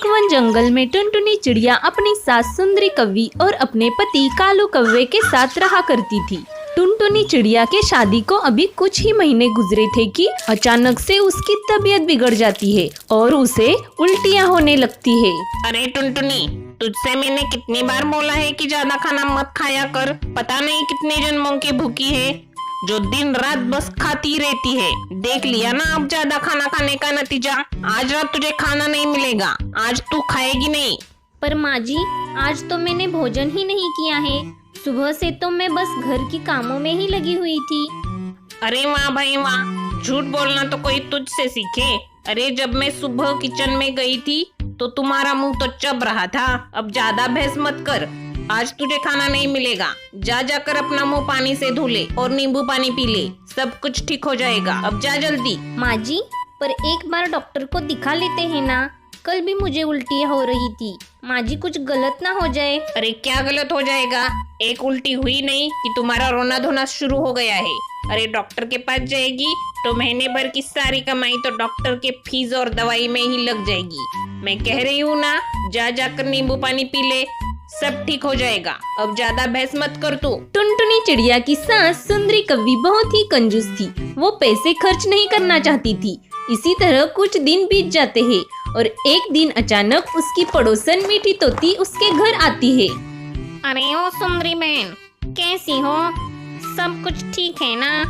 एक वन जंगल में टुनटुनी चिड़िया अपनी सास सुंदरी कौवी और अपने पति कालू कौवे के साथ रहा करती थी। टुनटुनी चिड़िया के शादी को अभी कुछ ही महीने गुजरे थे कि अचानक से उसकी तबीयत बिगड़ जाती है और उसे उल्टियाँ होने लगती है। अरे टुनटुनी, तुझसे मैंने कितनी बार बोला है कि ज्यादा खाना मत खाया कर। पता नहीं कितने जन्मों की भूखी है जो दिन रात बस खाती रहती है। देख लिया ना अब ज्यादा खाना खाने का नतीजा। आज रात तुझे खाना नहीं मिलेगा, आज तू खाएगी नहीं। पर माँ जी, आज तो मैंने भोजन ही नहीं किया है। सुबह से तो मैं बस घर की कामों में ही लगी हुई थी। अरे वाह भाई वाह, झूठ बोलना तो कोई तुझसे सीखे। अरे जब मैं सुबह किचन में गई थी तो तुम्हारा मुंह तो चब रहा था। अब ज्यादा बहस मत कर, आज तुझे खाना नहीं मिलेगा। जा जाकर अपना मुंह पानी से धो ले और नींबू पानी पी ले, सब कुछ ठीक हो जाएगा। अब जा जल्दी। माँ जी, पर एक बार डॉक्टर को दिखा लेते हैं ना। कल भी मुझे उल्टियाँ हो रही थी। माँ जी, कुछ गलत ना हो जाए। अरे क्या गलत हो जाएगा? एक उल्टी हुई नहीं कि तुम्हारा रोना धोना शुरू हो गया है। अरे डॉक्टर के पास जाएगी तो महीने भर की सारी कमाई तो डॉक्टर के फीस और दवाई में ही लग जाएगी। मैं कह रही हूँ ना, जा जाकर नींबू पानी पी ले, सब ठीक हो जाएगा। अब ज्यादा बहस मत कर तू। टुनटुनी चिड़िया की सास सुंदरी कौवी बहुत ही कंजूस थी। वो पैसे खर्च नहीं करना चाहती थी। इसी तरह कुछ दिन बीत जाते हैं और एक दिन अचानक उसकी पड़ोसन मीठी तोती उसके घर आती है। अरे ओ सुंदरी बहन, कैसी हो? सब कुछ ठीक है ना?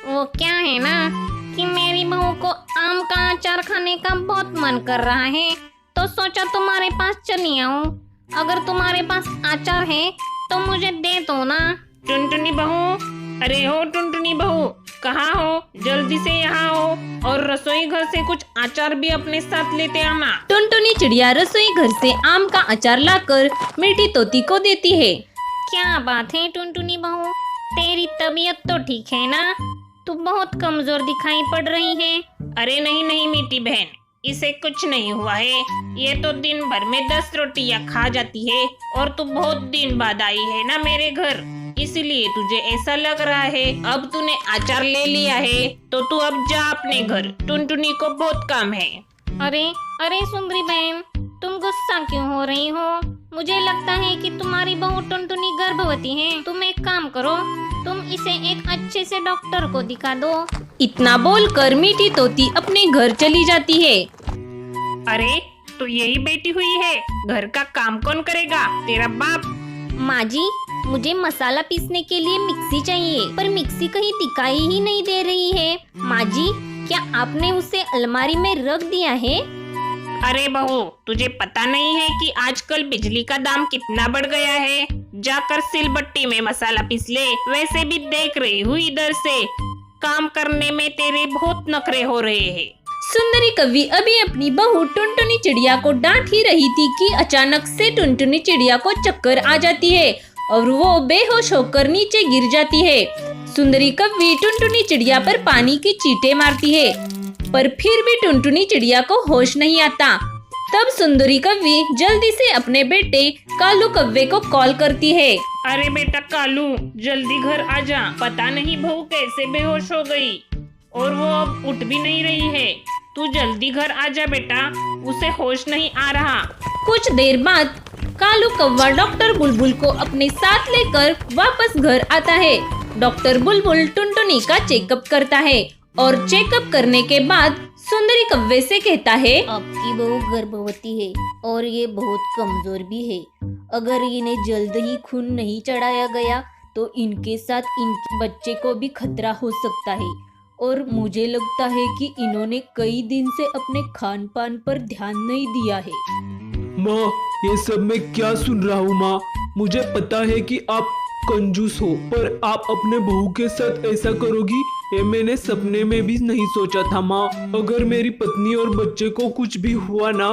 वो क्या है ना कि मेरी बहू को आम का अचार खाने का बहुत मन कर रहा है, तो सोचा तुम्हारे पास चली आऊं। अगर तुम्हारे पास अचार है तो मुझे दे दो ना। टुनटुनी बहू, अरे हो टुनटुनी बहू, कहाँ हो? जल्दी से यहाँ हो और रसोई घर से कुछ अचार भी अपने साथ लेते आना। टुनटुनी चिड़िया रसोई घर से आम का अचार लाकर मीठी तोती को देती है। क्या बात है टुनटुनी बहू, तेरी तबीयत तो ठीक है ना? तू बहुत कमजोर दिखाई पड़ रही है। अरे नहीं नहीं मीठी बहन, इसे कुछ नहीं हुआ है। ये तो दिन भर में 10 रोटियां खा जाती है और तू बहुत दिन बाद आई है ना मेरे घर, इसलिए तुझे ऐसा लग रहा है। अब तूने अचार ले लिया है तो तू अब जा अपने घर, टुनटुनी को बहुत काम है। अरे अरे सुंदरी बहन, तुम गुस्सा क्यों हो रही हो? मुझे लगता है कि तुम्हारी बहू टुनटुनी गर्भवती है। तुम एक काम करो, तुम इसे एक अच्छे से डॉक्टर को दिखा दो। इतना बोलकर मीठी तोती अपने घर चली जाती है। अरे तो यही बेटी हुई है, घर का काम कौन करेगा? तेरा बाप। माँ जी, मुझे मसाला पीसने के लिए मिक्सी चाहिए, पर मिक्सी कहीं दिखाई ही नहीं दे रही है। माँ जी, क्या आपने उसे अलमारी में रख दिया है? अरे बहू, तुझे पता नहीं है कि आजकल बिजली का दाम कितना बढ़ गया है? जाकर सिलबट्टी में मसाला पीस ले। वैसे भी देख रही हूँ इधर से, काम करने में तेरे बहुत नखरे हो रहे हैं। सुंदरी कौवी अभी अपनी बहू टुनटुनी चिड़िया को डांट ही रही थी कि अचानक से टुनटुनी चिड़िया को चक्कर आ जाती है और वो बेहोश होकर नीचे गिर जाती है। सुंदरी कौवी टुनटुनी चिड़िया पर पानी की चींटे मारती है, पर फिर भी टुनटुनी चिड़िया को होश नहीं आता। तब सुंदरी कौवी जल्दी से अपने बेटे कालू कौवे को कॉल करती है। अरे बेटा कालू, जल्दी घर आ जा। पता नहीं बहू कैसे बेहोश हो गई और वो अब उठ भी नहीं रही है। तू जल्दी घर आ जा बेटा, उसे होश नहीं आ रहा। कुछ देर बाद कालू कौवा डॉक्टर बुलबुल को अपने साथ लेकर वापस घर आता है। डॉक्टर बुलबुल टुनटुनी का चेकअप करता है और चेकअप करने के बाद सुंदरी कौवे से कहता है, आपकी बहू गर्भवती है और ये बहुत कमजोर भी है। अगर इन्हें जल्द ही खून नहीं चढ़ाया गया तो इनके साथ इनके बच्चे को भी खतरा हो सकता है और मुझे लगता है कि इन्होंने कई दिन से अपने खान पान पर ध्यान नहीं दिया है। माँ, ये सब मैं क्या सुन रहा हूँ माँ? मुझे पता है कि आप कंजूस हो, पर आप अपने बहू के साथ ऐसा करोगी ये मैंने सपने में भी नहीं सोचा था माँ। अगर मेरी पत्नी और बच्चे को कुछ भी हुआ ना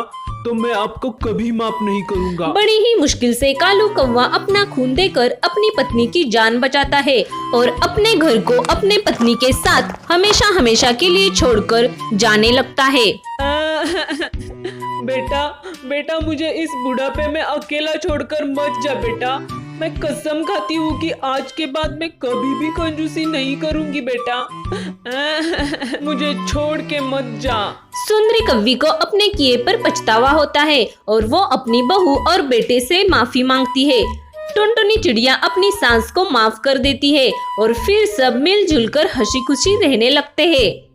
तो मैं आपको कभी माफ नहीं करूँगा। बड़ी ही मुश्किल से कालू कौवा अपना खून देकर अपनी पत्नी की जान बचाता है और अपने घर को अपने पत्नी के साथ हमेशा हमेशा के लिए छोड़कर जाने लगता है। बेटा बेटा, मुझे इस बुढ़ापे में अकेला छोड़कर मत जा बेटा। मैं कसम खाती हूँ कि आज के बाद मैं कभी भी कंजूसी नहीं करूँगी बेटा। मुझे छोड़ के मत जा। सुंदरी कव्वी को अपने किए पर पछतावा होता है और वो अपनी बहू और बेटे से माफी मांगती है। टुनटुनी चिड़िया अपनी सास को माफ कर देती है और फिर सब मिलजुल कर हंसी खुशी रहने लगते हैं।